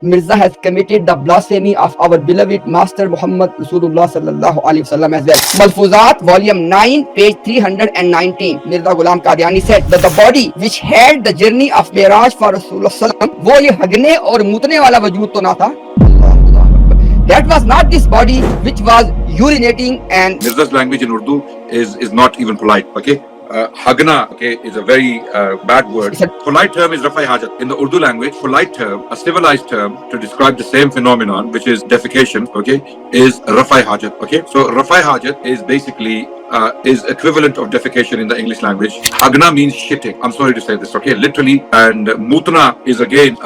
Mirza has committed the blasphemy of our beloved Master Muhammad Rasulullah sallallahu alaihi wasallam as well. Malfuzat, volume 9, page 319. Mirza Ghulam Qadiani said that the body which had the journey of Miraj for Rasulullah sallam, वो ये हगने और मूतने वाला वजूद तो ना था. That was not this body which was urinating and. Mirza's language in Urdu is not even polite. Okay. Hagna, okay, is a very bad word. Polite term is Rafai Hajat. In the Urdu language, polite term, a civilized term to describe the same phenomenon, which is defecation, okay, is Rafai Hajat. Okay, so Rafai Hajat is basically is equivalent of defecation in the English language. Hagna means shitting. I'm sorry to say this, okay, literally. And Mutna is again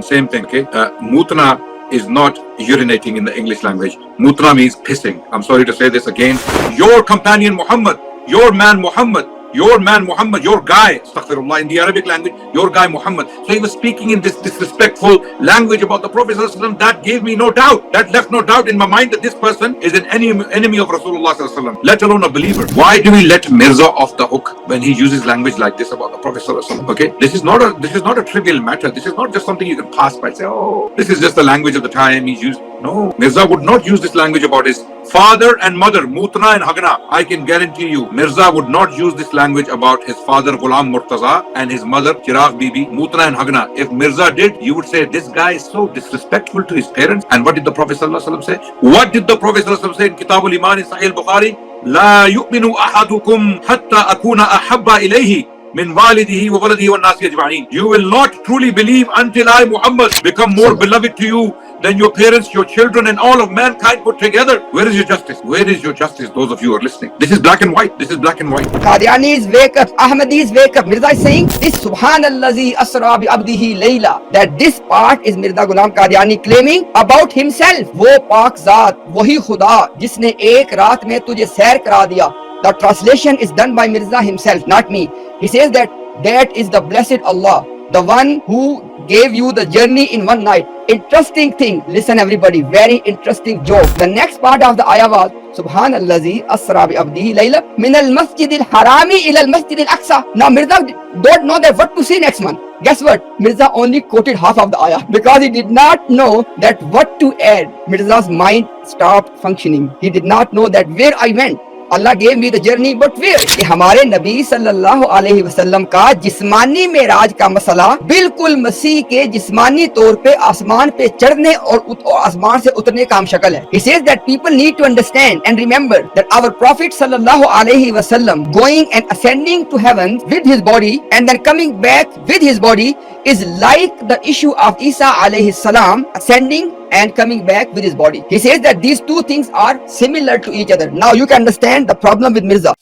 same thing. Okay, Mutna is not urinating in the English language. Mutna means pissing. I'm sorry to say this again. Your companion Muhammad, your man Muhammad, your guy, astaghfirullah, in the Arabic language, your guy Muhammad. So he was speaking in this disrespectful language about the Prophet ﷺ. That gave me no doubt. That left no doubt in my mind that this person is an enemy of Rasulullah ﷺ, let alone a believer. Why do we let Mirza off the hook when he uses language like this about the Prophet ﷺ? Okay, this is not a trivial matter. This is not just something you can pass by and say, oh, this is just the language of the time he's used. No, Mirza would not use this language about his father and mother, Mutna and Hagna. I can guarantee you, Mirza would not use this language about his father, Ghulam Murtaza, and his mother, Chiragh Bibi, Mutna and Hagna. If Mirza did, you would say, this guy is so disrespectful to his parents. And what did the Prophet ﷺ say? What did the Prophet ﷺ say in Kitab al-Iman in Sahih al-Bukhari? لا يؤمن أحدكم حتى أكون أحب إليه min walidihi wa waladihi wa nasi ajma'in. You will not truly believe until I, Muhammad, become more beloved to you than your parents, your children, and all of mankind put together. Where is your justice? Where is your justice? Those of you who are listening. This is black and white. This is black and white. Qadianis wake up. Ahmadis wake up. Mirza is saying this Subhanallazi Asra bi abdihi layla. That this part is Mirza Ghulam Qadiani claiming about himself. वो पाक ज़ात, वही खुदा जिसने एक रात में तुझे सैर करा दिया. The translation is done by Mirza himself, not me. He says that is the blessed Allah, the one who gave you the journey in one night. Interesting thing. Listen everybody, very interesting joke. The next part of the ayah was Subhanallazi asra bi abdihi layla min al-masjid al-harami ila al-masjid al-aqsa. Now Mirza don't know that what to say next one. Guess what? Mirza only quoted half of the ayah because he did not know that what to add. Mirza's mind stopped functioning. He did not know that where I went. Allah gave me the journey, but where? कि हमारे नबी सल्लल्लाहु अलैहि वसल्लम का जिस्मानी मेराज का मसला बिल्कुल मसीह के जिस्मानी तौर पे आसमान पे चढ़ने और आसमान से उतरने का शक्ल है. He says that people need to understand and remember that our Prophet sallallahu alaihi wasallam going and ascending to heaven with his body and then coming back with his body is like the issue of Isa alayhi salam ascending and coming back with his body. He says that these two things are similar to each other. Now you can understand the problem with Mirza.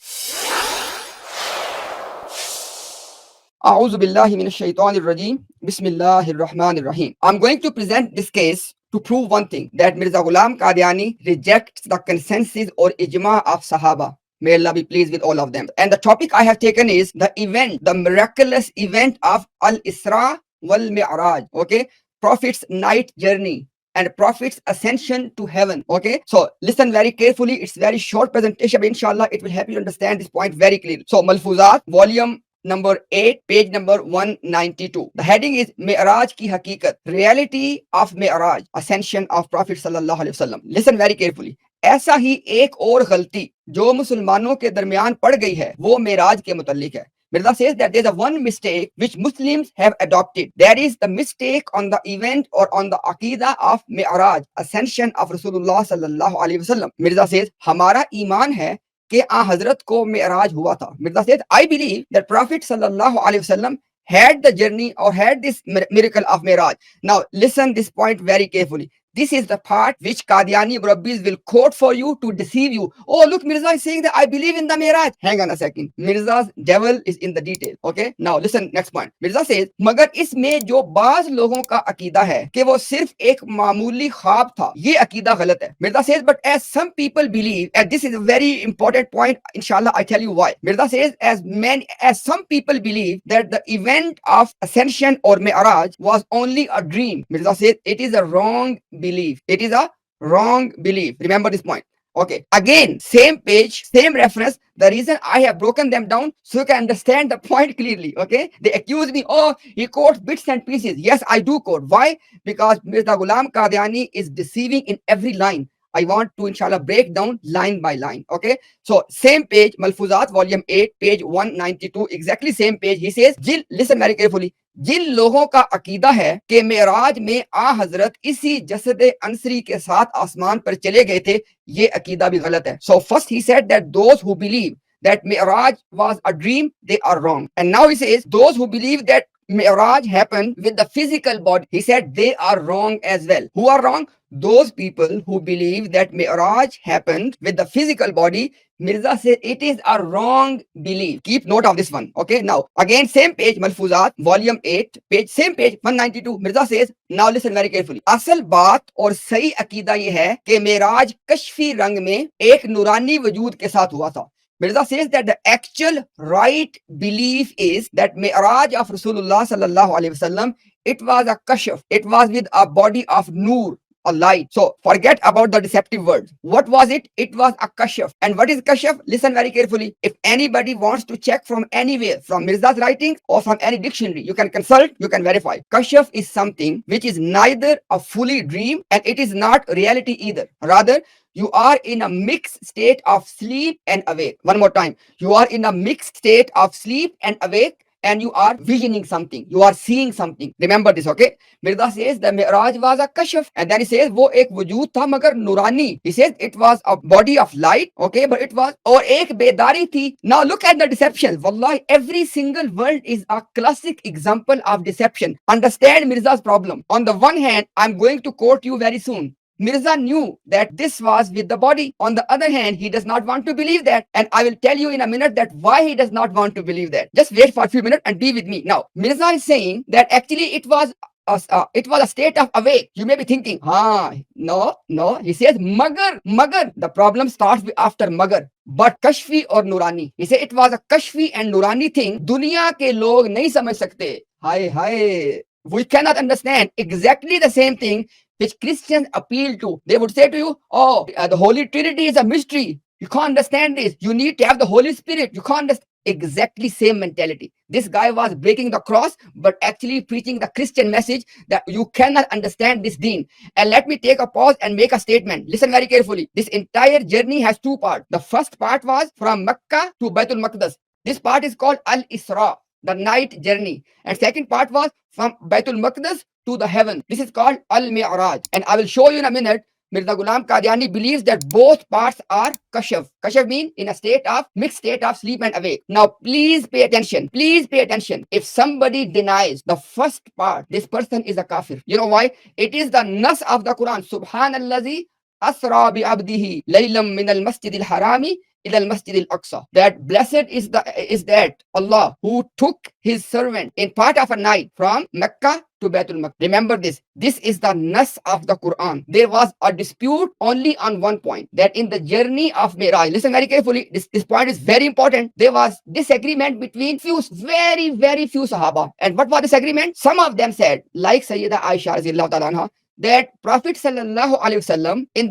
A'udhu billahi minash shaitanir rajim. Bismillahir rahmanir rahim. I'm going to present this case to prove one thing, that Mirza Ghulam Qadiani rejects the consensus or ijma of Sahaba. May Allah be pleased with all of them. And the topic I have taken is the event, the miraculous event of Al-Isra wal Miraj. Okay, Prophet's night journey and Prophet's ascension to heaven. Okay, so listen very carefully. It's very short presentation, but inshallah it will help you understand this point very clearly. So Malfuzat, volume number 8, page number 192. The heading is Miraj ki Hakikat, reality of Miraj, ascension of Prophet sallallahu alaihi wasallam. Listen very carefully. ऐसा ही एक और गलती जो मुसलमानों के दरमियान पड़ गई है वो मेराज के मुतालिक है. Mirza says that there is a one mistake which Muslims have adopted. That is the mistake on the event or on the aqidah of Mi'raj, ascension of Rasulullah sallallahu alaihi wasallam. Mirza says, हमारा ईमान है कि आ हजरत को मि'राज हुआ था. Mirza says, I believe that Prophet sallallahu alaihi wasallam had the journey or had this miracle of Miraj. Now listen this point very carefully. This is the part which Qadiani Murabbis will quote for you to deceive you. Oh, look, Mirza is saying that I believe in the Miraj. Hang on a second. Mirza's devil is in the detail. Okay? Now listen, next point. Mirza says, मगर इसमें जो बाज लोगों का अकीदा है कि वो सिर्फ एक मामूली ख्वाब था, ये अकीदा गलत है. Mirza says, but as some people believe, and this is a very important point, inshallah, I tell you why. Mirza says, as some people believe that the event of ascension or Mi'raj was only a dream. Mirza says, it is a wrong belief. It is a wrong belief. Remember this point. Okay, again, same page, same reference. The reason I have broken them down so you can understand the point clearly. Okay, they accuse me, oh, he quotes bits and pieces. Yes, I do quote. Why? Because Mirza Ghulam Qadiani is deceiving in every line. I want to inshallah break down line by line. Okay, so same page, Malfuzat, volume 8, page 192, exactly same page. He says, Jill, listen very carefully. जिन लोगों का अकीदा है कि मेराज में आ हजरत इसी जसद अंसरी के साथ आसमान पर चले गए थे, ये अकीदा भी गलत है. So first he said that those who believe that Miraj was a dream, they are wrong. And now he says those who believe that Miraj happened with the physical body, he said they are wrong as well. Who are wrong? Those people who believe that Miraj happened with the physical body. Mirza says it is a wrong belief. Keep note of this one. Okay, now again same page, Malfuzat, volume 8, page same page 192. Mirza says, now listen very carefully. असल बात और सही अकीदा ये है कि मेराज कश्फी रंग में एक नूरानी वजूद के साथ हुआ था. Mirza says that the actual right belief is that Miraj of Rasulullah sallallahu alaihi wasallam, it was a kashf. It was with a body of noor, a light. So forget about the deceptive words. What was it? It was a kashf. And what is kashf? Listen very carefully. If anybody wants to check from anywhere, from Mirza's writings or from any dictionary, you can consult, you can verify. Kashf is something which is neither a fully dream and it is not reality either. Rather, you are in a mixed state of sleep and awake. One more time. You are in a mixed state of sleep and awake, and you are visioning something. You are seeing something. Remember this, okay? Mirza says the Miraj was a kashf. And then he says, wo ek wujud tha magar nurani. He says it was a body of light, okay? But it was, or ek bedari thi. Now look at the deception. Wallahi, every single word is a classic example of deception. Understand Mirza's problem. On the one hand, I'm going to quote you very soon. Mirza knew that this was with the body. On the other hand, he does not want to believe that. And I will tell you in a minute that why he does not want to believe that. Just wait for a few minutes and be with me. Now, Mirza is saying that actually it was a state of awake. You may be thinking, no. He says magar. The problem starts after magar. But kashfi or nurani. He said it was a kashfi and nurani thing. Dunya ke log nahi samajh sakte. Hi. We cannot understand exactly the same thing which Christians appeal to. They would say to you, the Holy Trinity is a mystery. You can't understand this. You need to have the Holy Spirit. You can't understand. Exactly same mentality. This guy was breaking the cross, but actually preaching the Christian message that you cannot understand this deen. And let me take a pause and make a statement. Listen very carefully. This entire journey has two parts. The first part was from Mecca to Baitul Maqdis. This part is called Al-Isra, the night journey. And second part was from Baitul Maqdis to the heaven. This is called Al-Miraj. And I will show you in a minute. Mirza Ghulam Qadiani believes that both parts are kashf. Kashf means in a mixed state of sleep and awake. Now, please pay attention. Please pay attention. If somebody denies the first part, this person is a kafir. You know why? It is the nas of the Quran. Subhanallazi asra bi abdihi laylam min al-masjid al-harami ila al-masjid al-aqsa. That blessed is that Allah who took his servant in part of a night from Mecca to Baitul Maqdis. Remember this. This is the nas of the Quran. There was a dispute only on one point, that in the journey of Miraj, listen very carefully, this point is very important. There was disagreement between very, very few Sahaba. And what was disagreement? Some of them said, like Sayyida Aisha radhiyallahu ta'ala anha, that Prophet sallallahu alaihi wasallam in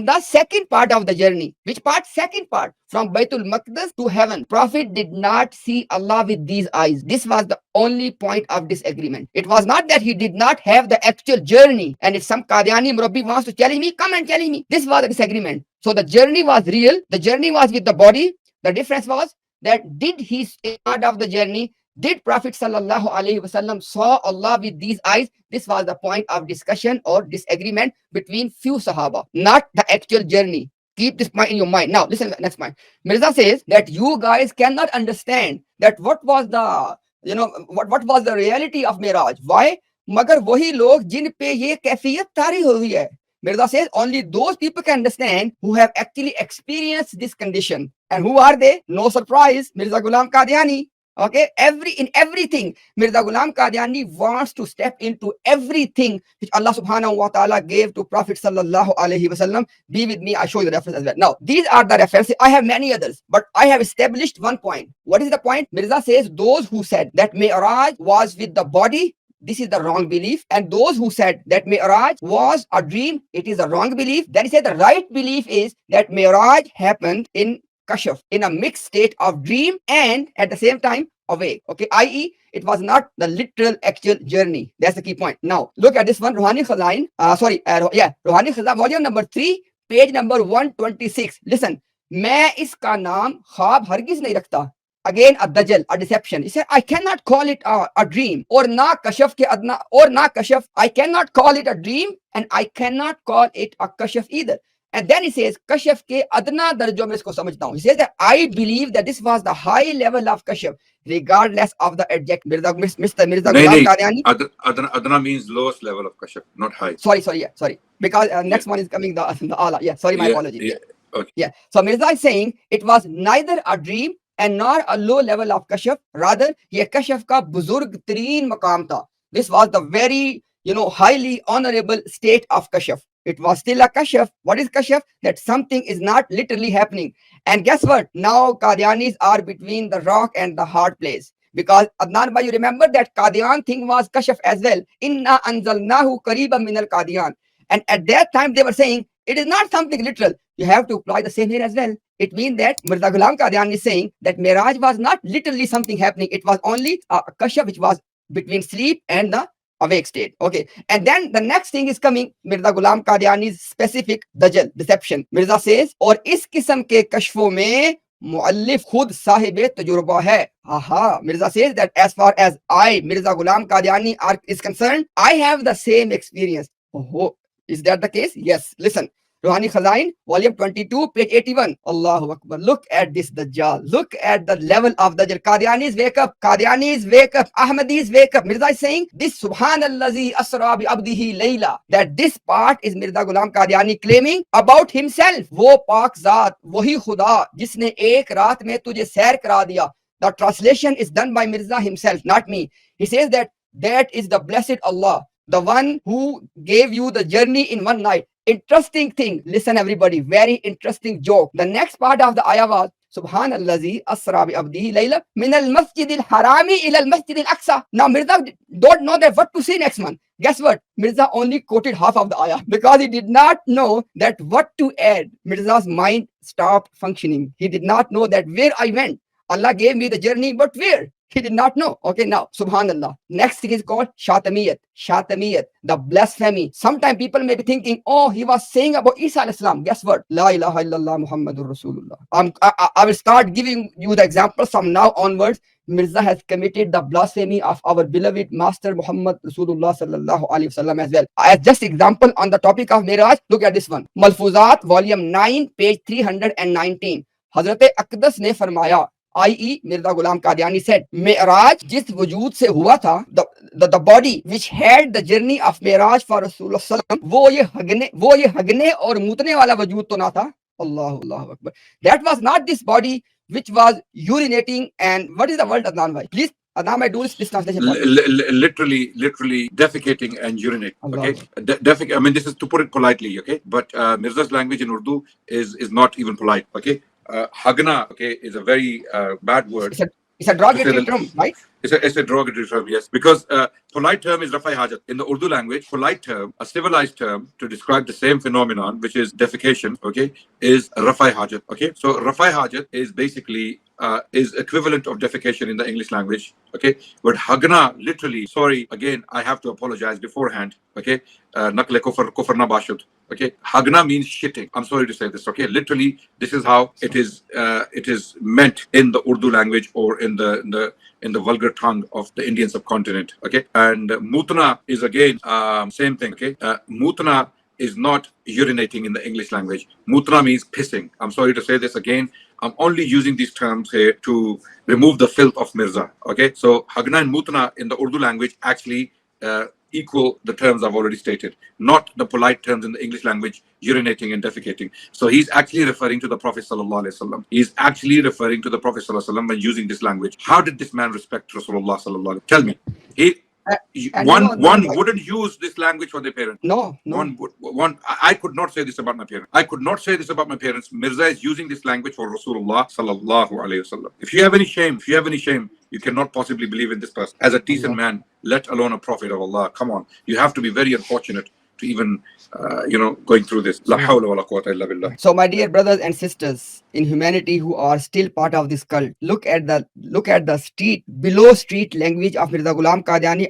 the second part of the journey. Which part? Second part. From Baitul Maqdis to heaven. Prophet did not see Allah with these eyes. This was the only point of disagreement. It was not that he did not have the actual journey. And if some Qadiani Murabbi wants to challenge me, come and challenge me. This was the disagreement. So the journey was real. The journey was with the body. The difference was that did he see part of the journey? Did Prophet sallallahu alaihi wasallam saw Allah with these eyes? This was the point of discussion or disagreement between few Sahaba, not the actual journey. Keep this point in your mind. Now, listen to the next point. Mirza says that you guys cannot understand that what was the reality of Miraj. Why? Magar wahi log jin pe ye kaifiyat tari hui hai. Mirza says only those people can understand who have actually experienced this condition. And who are they? No surprise, Mirza Ghulam Qadiani. Okay, in everything, Mirza Ghulam Qadiani wants to step into everything which Allah subhanahu wa ta'ala gave to Prophet sallallahu alaihi wasallam. Be with me, I'll show you the reference as well. Now, these are the references. I have many others, but I have established one point. What is the point? Mirza says those who said that Mi'raj was with the body, this is the wrong belief. And those who said that Miraj was a dream, it is a wrong belief. Then he said the right belief is that Miraj happened in Kashf, in a mixed state of dream and at the same time awake. Okay, i.e., it was not the literal actual journey. That's the key point. Now, look at this one, Ruhani Khazain. Ruhani Khazain, volume number 3, page number 126. Listen, मैं इसका नाम ख्वाब हरगिज नहीं रखता. Again, a dajjal, a deception. He said, I cannot call it a dream. Or na kashaf ke adna, or na kashaf. I cannot call it a dream and I cannot call it a kashaf either. And then he says, kashaf ke adna darjo mein isko samajhta hu. He says that I believe that this was the high level of kashaf, regardless of the adject. Mr. Mirza Ghulam Qadiani. Adna means lowest level of kashaf, not high. Sorry. Because next one is coming the ala. Yeah, sorry, my apologies. Okay. Yeah. So Mirza is saying it was neither a dream and nor a low level of kashaf. Rather, ye kashaf ka buzurg tareen maqam tha. This was the very, highly honorable state of kashaf. It was still a kashaf. What is kashaf? That something is not literally happening. And guess what? Now Qadianis are between the rock and the hard place. Because Adnan bhai, you remember that Qadian thing was kashaf as well. Inna anzalnahu qareeban min al-Qadian. And at that time they were saying it is not something literal. You have to apply the same here as well. It means that Mirza Ghulam Qadiani is saying that Miraj was not literally something happening. It was only a kashaf which was between sleep and the awake state. Okay. And then the next thing is coming, Mirza Ghulam Qadiani's specific dajjal, deception. Mirza says, और इस किस्म के कश्फों में मुअल्लिफ खुद साहिब तजुर्बा है. Aha. Mirza says that as far as I, Mirza Ghulam Qadiani, is concerned, I have the same experience. Oh, is that the case? Yes. Listen. Ruhani Khazain, volume 22, page 81. Allahu Akbar. Look at this Dajjal. Look at the level of Dajjal. Qadianis wake up. Qadianis wake up. Ahmadis wake up. Mirza is saying, this Subhanallazi Asra bi abdihi layla. That this part is Mirza Ghulam Qadiani claiming about himself. Wo Pak Zat, wahi Khuda, jisne ek raat mein tujhe sair kara diya. The translation is done by Mirza himself, not me. He says that is the blessed Allah, the one who gave you the journey in one night. Interesting thing. Listen, everybody. Very interesting joke. The next part of the ayah was Subhanallazi asra bi abdihi layla min al-masjid al-harami ila al-masjid al-aqsa. Now Mirza don't know that what to say next one. Guess what? Mirza only quoted half of the ayah because he did not know that what to add. Mirza's mind stopped functioning. He did not know that where I went. Allah gave me the journey, but where? He did not know. Okay, now, subhanallah. Next thing is called shatamiyat. Shatamiyat, the blasphemy. Sometimes people may be thinking, oh, he was saying about Isa alayhi salam. Guess what? La ilaha illallah Muhammadur Rasulullah. I will start giving you the examples from now onwards. Mirza has committed the blasphemy of our beloved Master Muhammad Rasulullah sallallahu alaihi wasallam as well. As just example on the topic of Miraj, look at this one. Malfuzat, volume 9, page 319. Hazrat Aqdas ne farmaya, i.e. Mirza Ghulam Qadiani said, Miraj jis wujud se hua tha, the body which had the journey of Miraj for Rasulullah sallam, wo ye hagne aur mutne wala wujud to na tha. Allahu Akbar. That was not this body which was urinating and what is the word, Adnan bhai? Please, Adnan bhai, do this translation. Literally defecating and urinating. Okay, I mean, this is to put it politely. Okay, but Mirza's language in Urdu is not even polite. Okay. Hagna, okay, is a very bad word. It's a derogatory term, right? It's a derogatory term, yes. Because polite term is Rafai Hajat. In the Urdu language, polite term, a civilized term to describe the same phenomenon, which is defecation, okay, is Rafai Hajat, okay? So Rafai Hajat is basically is equivalent of defecation in the English language, okay? But Hagna, literally, sorry, again, I have to apologize beforehand, okay? Nakle kufr na bashud, okay? Hagna means shitting. I'm sorry to say this, okay? Literally, this is how it is meant in the Urdu language or in the vulgar tongue of the Indian subcontinent, okay? And mutna is again same thing, okay? Mutna is not urinating in the English language. Mutna means pissing. I'm sorry to say this again. I'm only using these terms here to remove the filth of Mirza, okay? So Hagna and Mutna in the Urdu language actually equal the terms I've already stated, not the polite terms in the English language, urinating and defecating. So he's actually referring to the Prophet sallallahu alaihi wasallam. He's actually referring to the Prophet sallallahu alaihi wasallam when using this language. How did this man respect Rasulullah sallallahu alaihi wasallam? Tell me. Uh, and One wouldn't use this language for their parents. no. I could not say this about my parents. I could not say this about my parents. Mirza is using this language for Rasulullah sallallahu alaihi wasallam. If you have any shame, you cannot possibly believe in this person as a decent man, let alone a prophet of Allah. Come on, you have to be very unfortunate to even, going through this. La hawla wa la quwwata illa billah. So, my dear brothers and sisters in humanity who are still part of this cult, look at the below street language of Mirza Ghulam Qadiani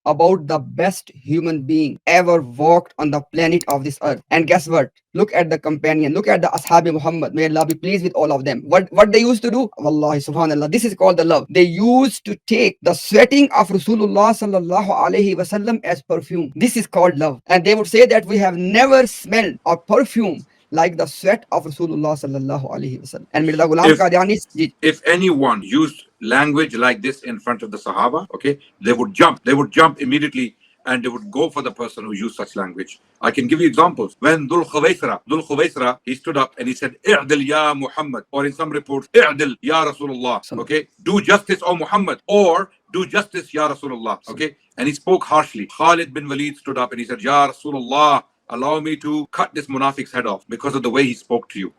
about the best human being ever walked on the planet of this earth. And guess what? Look at the companion. Look at the Ashab Muhammad. May Allah be pleased with all of them. What they used to do? Wallahi, subhanallah. This is called the love. They used to take the sweating of Rasulullah sallallahu alaihi wasallam as perfume. This is called love. And they would say that we have never smelled a perfume like the sweat of Rasulullah sallallahu alaihi wasallam. And Mirza Ghulam Qadiani, if anyone used language like this in front of the Sahaba, okay, they would jump immediately and they would go for the person who used such language. I can give you examples. When Dhul Khuwaisra, he stood up and he said, "I'dil ya Muhammad," or in some reports, "I'dil ya Rasulullah." Okay, do justice, O Muhammad, or do justice, ya Rasulullah. Okay, and he spoke harshly. Khalid bin Walid stood up and he said, "Ya Rasulullah, allow me to cut this munafiq's head off because of the way he spoke to you.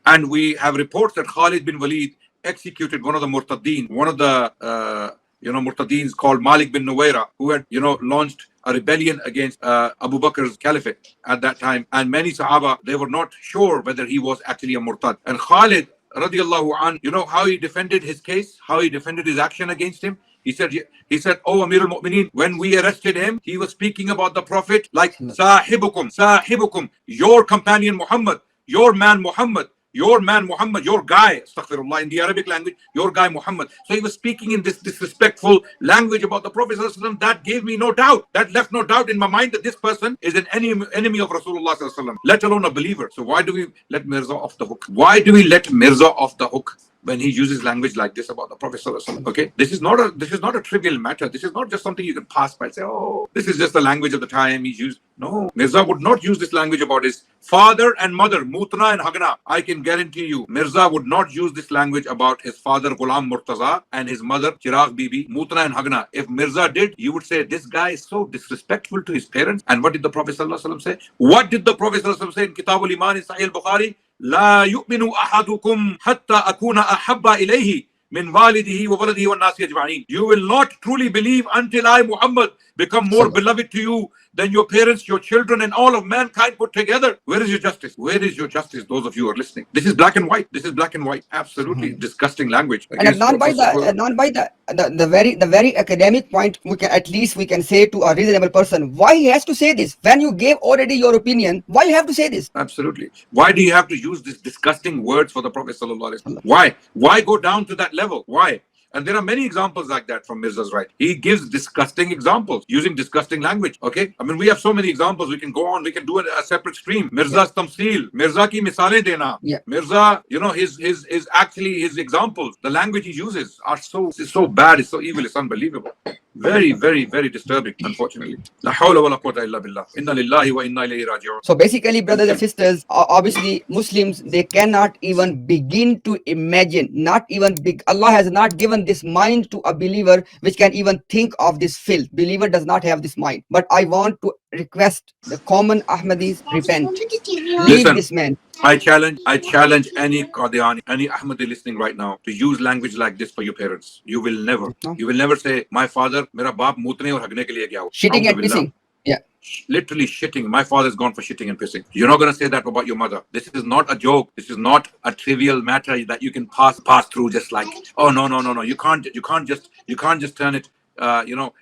And we have reports that Khalid bin Walid executed one of the murtadeen, one of the murtadeens called Malik bin Nuwaira, who had launched a rebellion against Abu Bakr's caliphate at that time. And many Sahaba, they were not sure whether he was actually a murtad. And Khalid radiallahu an, you know how he defended his case, how he defended his action against him? He said, "Oh Amir al-Mu'mineen, when we arrested him, he was speaking about the Prophet like sahibukum, your companion Muhammad, your man Muhammad, your guy, astaghfirullah, in the Arabic language, your guy Muhammad." So he was speaking in this disrespectful language about the Prophet. That gave me no doubt. That left no doubt in my mind that this person is an enemy of Rasulullah, let alone a believer. So why do we let Mirza off the hook? Why do we let Mirza off the hook when he uses language like this about the Prophet? Okay, this is not a trivial matter. This is not just something you can pass by and say, "Oh, this is just the language of the time he's used." No, Mirza would not use this language about his father and mother, Mutna and Hagna. I can guarantee you, Mirza would not use this language about his father, Ghulam Murtaza, and his mother, Chirag Bibi, Mutna and Hagna. If Mirza did, you would say, this guy is so disrespectful to his parents. And what did the Prophet ﷺ say? What did the Prophet ﷺ say in Kitab al-Iman in Sahih al-Bukhari? لا يؤمن أحدكم حتى أكون أحب إليه من والده وولده والناس أجمعين. You will not truly believe until I, Muhammad, become more beloved to you than your parents, your children, and all of mankind put together. Where is your justice? Where is your justice? Those of you who are listening. This is black and white. Absolutely disgusting language. And not by the very academic point, we can say to a reasonable person, why he has to say this? When you gave already your opinion, why you have to say this? Absolutely. Why do you have to use these disgusting words for the Prophet sallallahu alaihi wasallam? Why? Why go down to that level? Why? And there are many examples like that from Mirza's right. He gives disgusting examples using disgusting language. Okay, I mean, we have so many examples. We can go on. We can do a separate stream. Mirza's tamsil, Mirza ki misale dena. Mirza, his examples, the language he uses are so bad. It's so evil. It's unbelievable. Very, very, very disturbing. Unfortunately. La hawla wa la quwwata illa billah. Inna lillahi wa inna ilayhi raji'un. So basically, brothers and sisters, obviously Muslims, they cannot even begin to imagine. Allah has not given this mind to a believer which can even think of this filth. Believer does not have this mind. But I want to request the common Ahmadis, repent. Leave this man. I challenge any Qadiani, any Ahmadi listening right now to use language like this for your parents. You will never say, my father, mera baap mutne aur hagne ke liye gaya. Shitting and pissing. Yeah. Literally shitting. My father's gone for shitting and pissing. You're not going to say that about your mother. This is not a joke. This is not a trivial matter that you can pass through just like, oh no. You can't just turn it.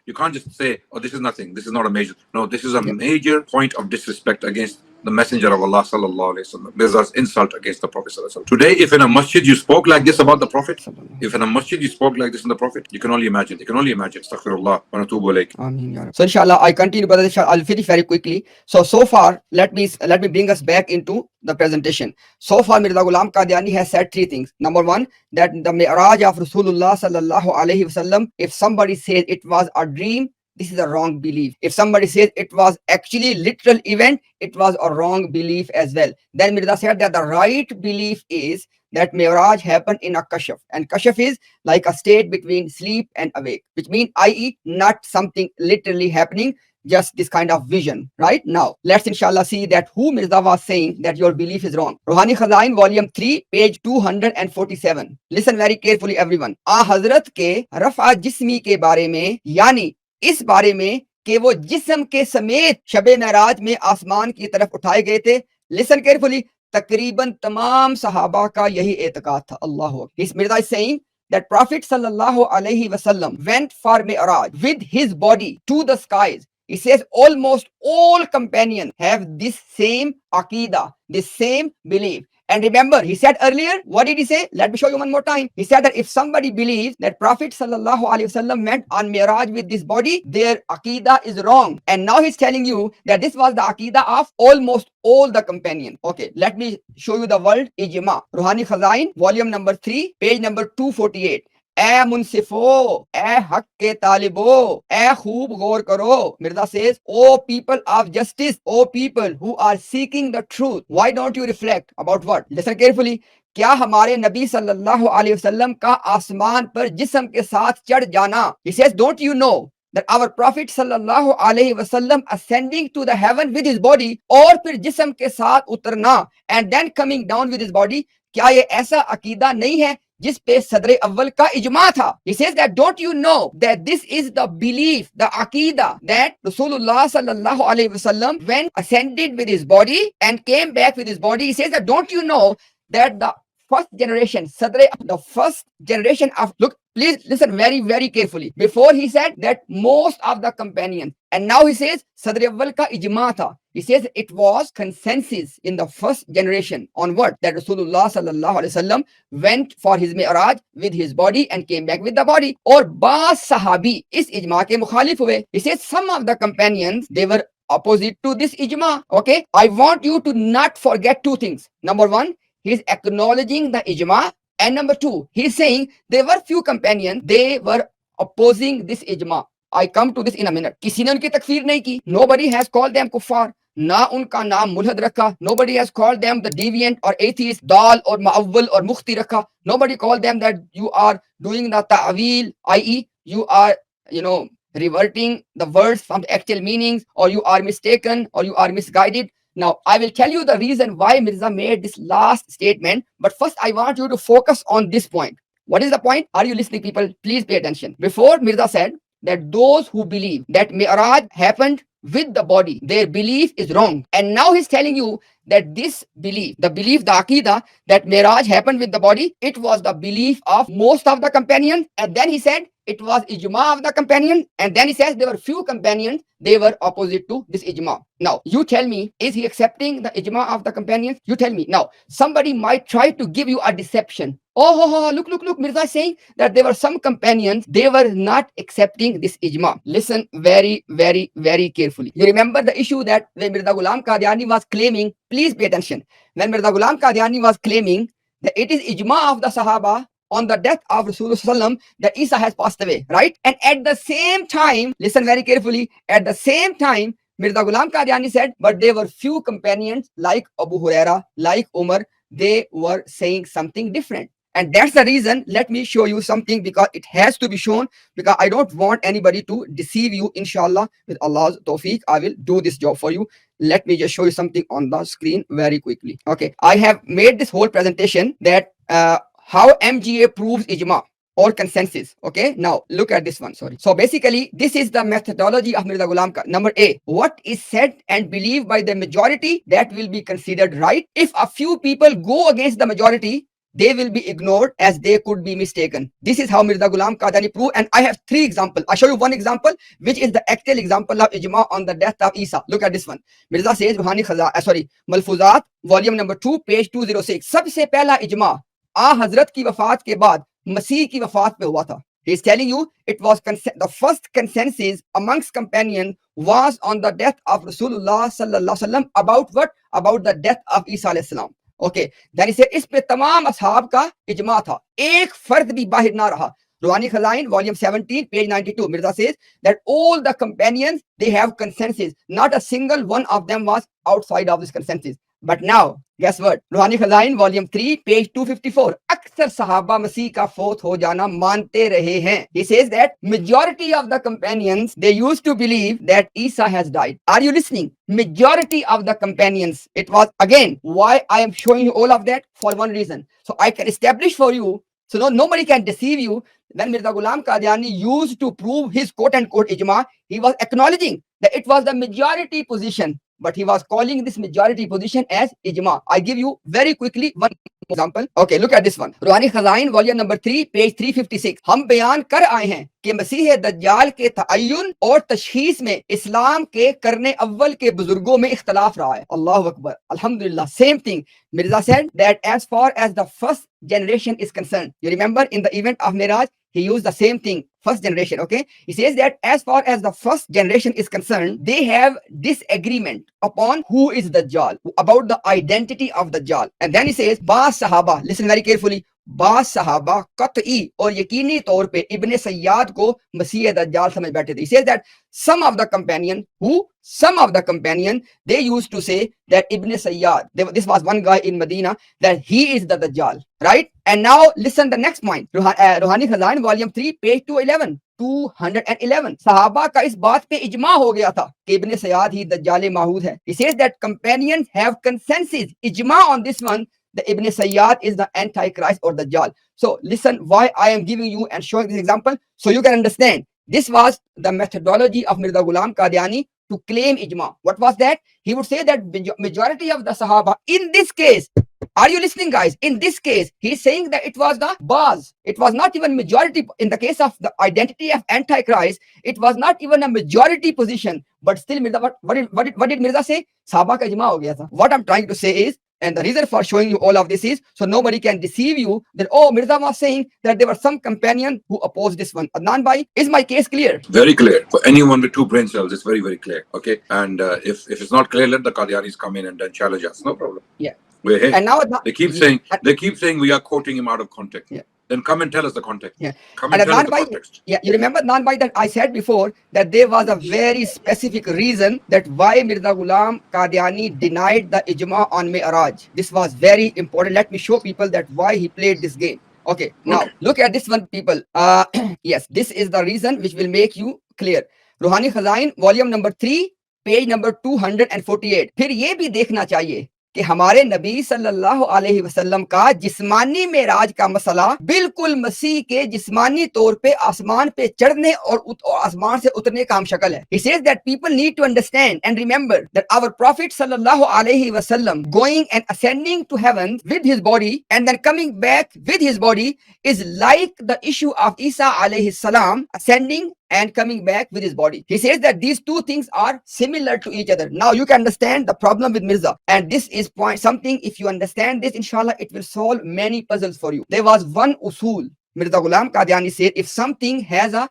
You can't just say, oh, this is nothing. This is not a major. No, this is a major point of disrespect against the Messenger of Allah sallallahu alaihi wasallam. Mirza's insult against the Prophet sallallahu alaihi wasallam. Today, if in a masjid you spoke like this about the Prophet, if in a masjid you spoke like this in the Prophet, you can only imagine. Astaghfirullah wa natubu ilayk. So inshallah, I continue, brother. I'll finish very quickly. So far, let me bring us back into the presentation. So far, Mirza Ghulam Qadiani has said three things. Number one, that the Miraj of Rasulullah sallallahu alaihi wasallam, if somebody says it was a dream, this is a wrong belief. If somebody says it was actually literal event, it was a wrong belief as well. Then Mirza said that the right belief is that Miraj happened in a kashf, and kashf is like a state between sleep and awake, which means, i.e., not something literally happening, just this kind of vision. Right now, let's inshallah see that who Mirza was saying that your belief is wrong. Ruhani Khazain, volume 3, page 247. Listen very carefully, everyone. आ हजरत के रफा जिस्मी के बारे में, यानी इस बारे में कि वो जिस्म के समेत शबे महराज में आसमान की तरफ उठाए गए थे. Listen carefully. तकरीबन तमाम सहाबा का यही एतकाद था. अल्लाह. His Mirza is saying that Prophet sallallahu alaihi wasallam went for Mi'raj with his body to the skies. He says almost all companions have this same aqidah, this same belief. And remember, he said earlier, what did he say? Let me show you one more time. He said that if somebody believes that Prophet sallallahu alaihi wasallam went on Miraj with this body, their aqidah is wrong. And now he's telling you that this was the aqidah of almost all the companions. Okay, let me show you the word ijma. Ruhani Khazain, volume number 3, page number 248. ए मुनसिफो, ए हक के तालिबो, ए खूब गौर करो. Mirza says, O people of justice, O people who are seeking the truth, why don't you reflect about what? Listen carefully. क्या हमारे नबी सल्लल्लाहु अलैहि वसल्लम का आसमान पर जिस्म के साथ चढ़ जाना? He says, don't you know that our Prophet sallallahu alaihi wasallam ascending to the heaven with his body, और फिर जिस्म के साथ उतरना, and then coming down with his body, क्या ये ऐसा अकीदा नहीं है जिस पे सदर अव्वल का इजमा था? He says that don't you know that this is the belief, the aqidah, that Rasulullah sallallahu alaihi wasallam when ascended with his body and came back with his body. He says that don't you know that the first generation, the first generation of, look, please listen very, very carefully. Before he said that most of the companions, and now he says Sadr Awwal ka ijma tha. He says it was consensus in the first generation on what? That Rasulullah sallallahu alaihi wasallam went for his mi'raj with his body and came back with the body. Or baaz sahabi is ijma ke mukhalif hue. He says some of the companions, they were opposite to this ijma. Okay, I want you to not forget two things. Number one, he is acknowledging the ijma, and number two, he is saying there were few companions, they were opposing this ijma. I come to this in a minute. किसी ने उनकी तकफीर नहीं की. Nobody has called them kuffar. ना उनका नाम मुल्हद रखा. Nobody has called them the deviant or atheist, dal or ma'awwal or mukhti रखा. Nobody called them that you are doing the ta'wil, i.e. you are, reverting the words from the actual meanings, or you are mistaken, or you are misguided. Now, I will tell you the reason why Mirza made this last statement, but first I want you to focus on this point. What is the point? Are you listening, people? Please pay attention. Before, Mirza said that those who believe that Mi'raj happened with the body, their belief is wrong. And now he's telling you that this belief, the aqidah that Miraj happened with the body, it was the belief of most of the companions. And then he said it was ijma of the companion. And then he says there were few companions, they were opposite to this ijma. Now, you tell me, is he accepting the ijma of the companions? You tell me. Now, somebody might try to give you a deception. Oh, look, Mirza is saying that there were some companions, they were not accepting this ijma. Listen very, very, very carefully. You remember the issue that when Mirza Ghulam Qadiani was claiming, please pay attention. When Mirza Ghulam Qadiani was claiming that it is ijma of the Sahaba on the death of Rasulullah that Isa has passed away, right? And at the same time, listen very carefully, at the same time, Mirza Ghulam Qadiani said, but there were few companions like Abu Huraira, like Umar, they were saying something different. And that's the reason, let me show you something, because it has to be shown, because I don't want anybody to deceive you. Inshallah, with Allah's tawfiq, I will do this job for you. Let me just show you something on the screen very quickly. Okay, I have made this whole presentation that how MGA proves ijma or consensus. Okay, now look at this one. Sorry. So basically, this is the methodology of Mirza Ghulam. Number A, what is said and believed by the majority, that will be considered right. If a few people go against the majority, they will be ignored as they could be mistaken. This is how Mirza Ghulam Qadiani proved, and I have 3 examples. I'll show you one example, which is the actual example of ijma on the death of Isa. Look at this one. Mirza says, Malfuzat, volume number 2, page 206. सबसे पहला इजमा आ हजरत की वफात के बाद मसीह की वफात पे हुआ था. He is telling you it was the first consensus amongst companions was on the death of Rasulullah sallallahu alaihi wasallam. About what? About the death of Isa alayhi salam. Okay, then he said इस पे तमाम असहाब का इजमा था, एक फर्द भी बाहर ना रहा. Ruhani Khazain, volume 17, page 92. Mirza says that all the companions, they have consensus. Not a single one of them was outside of this consensus. But now, guess what? रूहानी खजाइन volume 3 page 254. अक्सर सहाबा मसीह का फौत हो जाना मानते रहे हैं. He says that majority of the companions, they used to believe that Isa has died. Are you listening? Majority of the companions. It was, again, why I am showing you all of that? For one reason. So I can establish for you, so nobody can deceive you. When Mirza Ghulam Qadiani used to prove his quote-unquote ijma, he was acknowledging that it was the majority position, but he was calling this majority position as ijma. I give you very quickly one example. Okay, look at this one. रूहानी Khazain volume number 3 page 356. हम बयान कर आए हैं कि मसीह दज्जाल के तअय्युन और तशखीस में इस्लाम के करने अव्वल के बुजुर्गों में इख्तलाफ रहा है. अल्लाहु Akbar. Alhamdulillah. Same thing. Mirza said that as far as the first generation is concerned, you remember in the event of Miraj, he used the same thing, first generation. Okay, he says that as far as the first generation is concerned, they have disagreement upon who is Dajjal, about the identity of Dajjal. And then he says, Ba Sahaba, listen very carefully, Ba Sahaba qat'i और यकीनी तौर पे इब्ने सय्याद को मसीह दज्जाल समझ बैठे थे. He says that some of the companion, they used to say that Ibn Sayyad, this was one guy in Medina, that he is the Dajjal, right? And now listen the next point. रूहानी Khazain volume 3 page 211. सहाबा का इस बात पे इजमा हो गया था कि इब्न सयाद ही दज्जाल माहूद है. He says that companions have consensus, ijma on this one, that Ibn Sayyad is the Antichrist or Dajjal. So listen why I am giving you and showing this example, so you can understand. This was the methodology of Mirza Ghulam Qadiani to claim ijma. What was that? He would say that majority of the Sahaba, in this case, are you listening, guys? In this case, he's saying that it was the baz. It was not even majority. In the case of the identity of Antichrist, it was not even a majority position. But still, Mirza, what did Mirza say? Sahaba ka ijma ho gaya tha. What I'm trying to say is, and the reason for showing you all of this is, so nobody can deceive you that, oh, Mirza was saying that there were some companion who opposed this one. Adnan bhai, is my case clear? Very clear. For anyone with two brain cells, it's very, very clear. Okay. And if it's not clear, let the Qadianis come in and then challenge us. No problem. Yeah. We're here. And now they keep saying we are quoting him out of context. Yeah. Then come and tell us the context. Yeah. Come and tell us the context. Yeah, you remember Adnan bhai that I said before that there was a very specific reason that why Mirza Ghulam Qadiani denied the ijma on Miraj. This was very important. Let me show people that why he played this game. Okay, now look at this one, people. Yes, this is the reason which will make you clear. रूहानी Khazain volume number 3 page number 248. फिर ये भी देखना चाहिए कि हमारे नबी सल्लल्लाहु अलैहि वसल्लम का जिस्मानी मेराज का मसला बिल्कुल मसीह के जिस्मानी तौर पे आसमान पे चढ़ने और आसमान से उतरने का हम शक्ल है. He says that people need to understand and remember that our Prophet sallallahu alaihi wasallam going and ascending to heaven with his body and then coming back with his body is like the issue of Isa alayhi salam ascending and coming back with his body. He says that these two things are similar to each other. Now you can understand the problem with Mirza, and this is something, if you understand this, inshallah, it will solve many puzzles for you. There was one usul. Mirza Ghulam Qadiani said, if something has a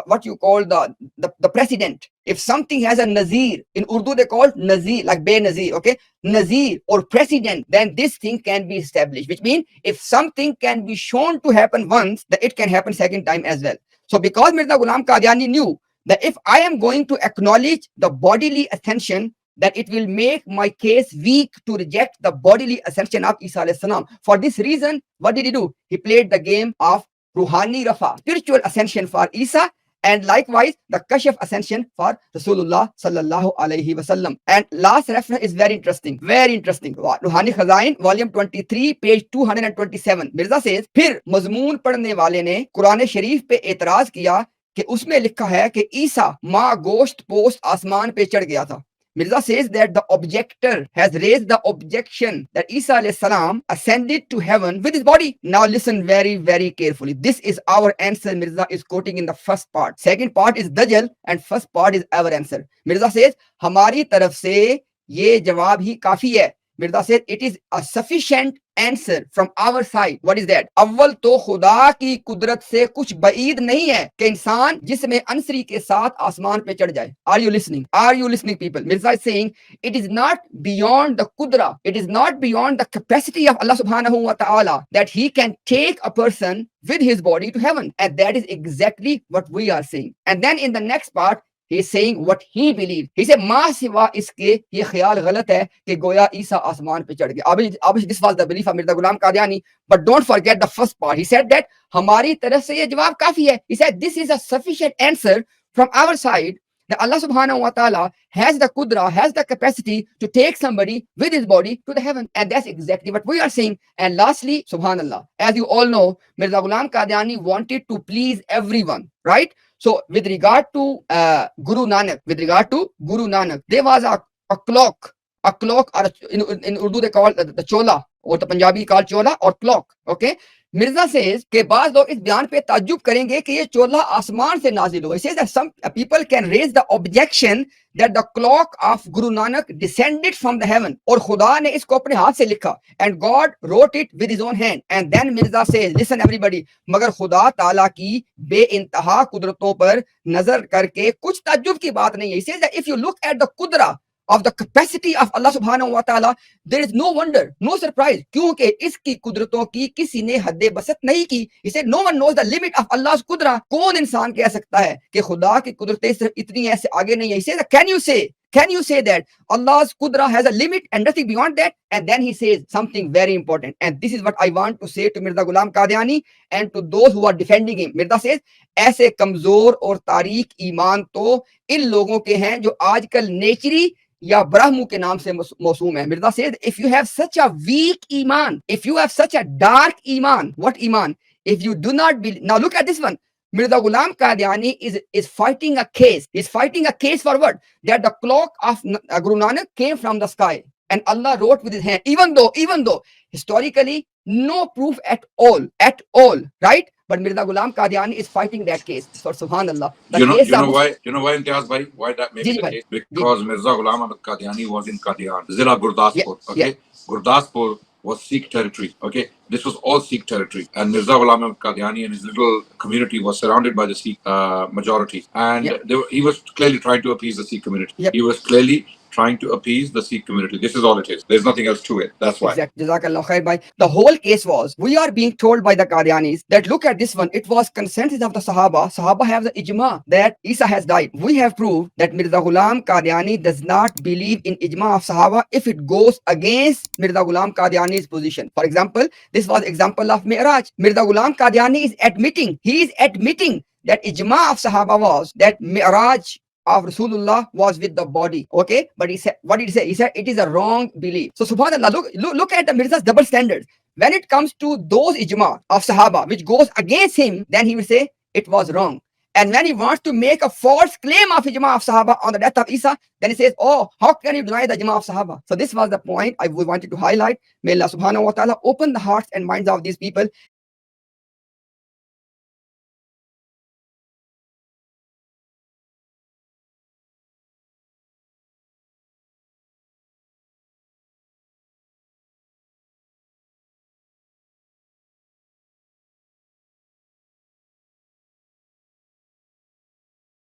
what you call the precedent, if something has a nazir, in Urdu they call nazir, like be nazir, okay, nazir or precedent, then this thing can be established, which means if something can be shown to happen once, that it can happen second time as well. So because Mirza Ghulam Qadiani knew that if I am going to acknowledge the bodily ascension, that it will make my case weak to reject the bodily ascension of Isa alayhi salam. For this reason, what did he do? He played the game of Ruhani Rafa, spiritual ascension for Isa, and likewise the Kashf ascension for Rasulullah sallallahu alaihi wasallam. And last reference is very interesting. Ruhani Khazain volume 23 page 227. Mirza says, फिर मजमून पढ़ने वाले ने कुरान शरीफ पे एतराज किया कि उसमें लिखा है कि ईसा माँ गोश्त पोस्ट आसमान पे चढ़ गया था. Mirza says that the objector has raised the objection that Isa alayhi salam ascended to heaven with his body. Now listen very, very carefully. This is our answer. Mirza is quoting in the first part. Second part is Dajjal and first part is our answer. Mirza says, हमारी तरफ से ये जवाब ही काफी है. Mirza said it is a sufficient answer from our side. What is that? अव्वल तो खुदा की कुदरत से कुछ बईद नहीं है कि इंसान जिसमें अंसरी के साथ आसमान पे चढ़ जाए. Are you listening? Are you listening, people? Mirza is saying it is not beyond the kudra. It is not beyond the capacity of Allah subhanahu wa ta'ala that he can take a person with his body to heaven. And that is exactly what we are saying. And then in the next part, He is saying what he believes. He said, "Ma siwa iske ye khayal galat hai कि गोया ईसा आसमान पे चढ़ गया." Obviously this was the belief of Mirza Ghulam Qadiani, but don't forget the first part. He said that हमारी तरफ से ये जवाब काफी है. He said this is a sufficient answer from our side that Allah subhanahu wa ta'ala has the qudra, has the capacity to take somebody with his body to the heaven. And that's exactly what we are saying. And lastly, subhanallah, as you all know, Mirza Ghulam Qadiani wanted to please everyone, right? So with regard to Guru Nanak, there was a clock, or in Urdu they call the chola, or the Punjabi called chola or clock, okay? Mirza says कि बाज लोग इस बयान पे ताज्जुब करेंगे कि ये चोला आसमान से नाजिल हुआ. He says that some people can raise the objection that the clock of Guru Nanak descended from the heaven और खुदा ने इसको अपने हाथ से लिखा and God wrote it with his own hand. And then Mirza says, listen everybody, मगर खुदा ताला की बेइंतहा कुदरतों पर नजर करके कुछ ताज्जुब की बात नहीं है. He says that if you look at the qudra of the capacity of Allah subhanahu wa ta'ala, there is no wonder, no surprise, क्योंकि इसकी कुदरतों की किसी ने हद बसत नहीं की. He said no one knows the limit of Allah's qudra. कौन इंसान कह सकता है कि खुदा की कुदरतें सिर्फ इतनी ऐसे आगे नहीं है. He says can you say that Allah's qudra has a limit and nothing beyond that? And then he says something very important, and this is what I want to say to Mirza Ghulam Qadiani and to those who are defending him. Mirza says ऐसे कमजोर और तारीक ईमान तो इन लोगों के हैं जो आजकल नेचरी या ब्रह्म के नाम से मौसूम है. Mirza says if you have such a weak iman, if you have such a dark iman, what iman? If you do not believe. Now look at this one. Mirza Ghulam Qadiani is fighting a case. He's fighting a case for what? That the clock of Guru Nanak came from the sky and Allah wrote with his hand. Even though historically no proof at all, right? But Mirza Ghulam Qadiani is fighting that case. So subhanallah. You know why, Imtiaz bhai, why that may be the case? Because Mirza Ghulam Qadiani was in Qadian, Zilla Gurdaspur, okay? Gurdaspur was Sikh territory, okay? This was all Sikh territory. And Mirza Ghulam Qadiani and his little community was surrounded by the Sikh majority. And he was clearly trying to appease the Sikh community. He was clearly trying to appease the Sikh community. This is all it is. There's nothing else to it. That's why. Exactly. Jazakallah khair, bhai. The whole case was, we are being told by the Qadianis that look at this one. It was consensus of the Sahaba. Sahaba have the ijma that Isa has died. We have proved that Mirza Ghulam Qadiani does not believe in ijma of Sahaba if it goes against Mirza Ghulam Qadiani's position. For example, this was example of Miraj. Mirza Ghulam Qadiani is admitting that ijma of Sahaba was that Miraj of Rasulullah was with the body, okay? But he said, what did he say? He said it is a wrong belief. So subhanallah, look at the Mirza's double standards. When it comes to those ijma of Sahaba which goes against him, then he will say it was wrong. And when he wants to make a false claim of ijma of Sahaba on the death of Isa, then he says, oh, how can you deny the ijma of Sahaba? So this was the point I wanted to highlight. May Allah subhanahu wa ta'ala open the hearts and minds of these people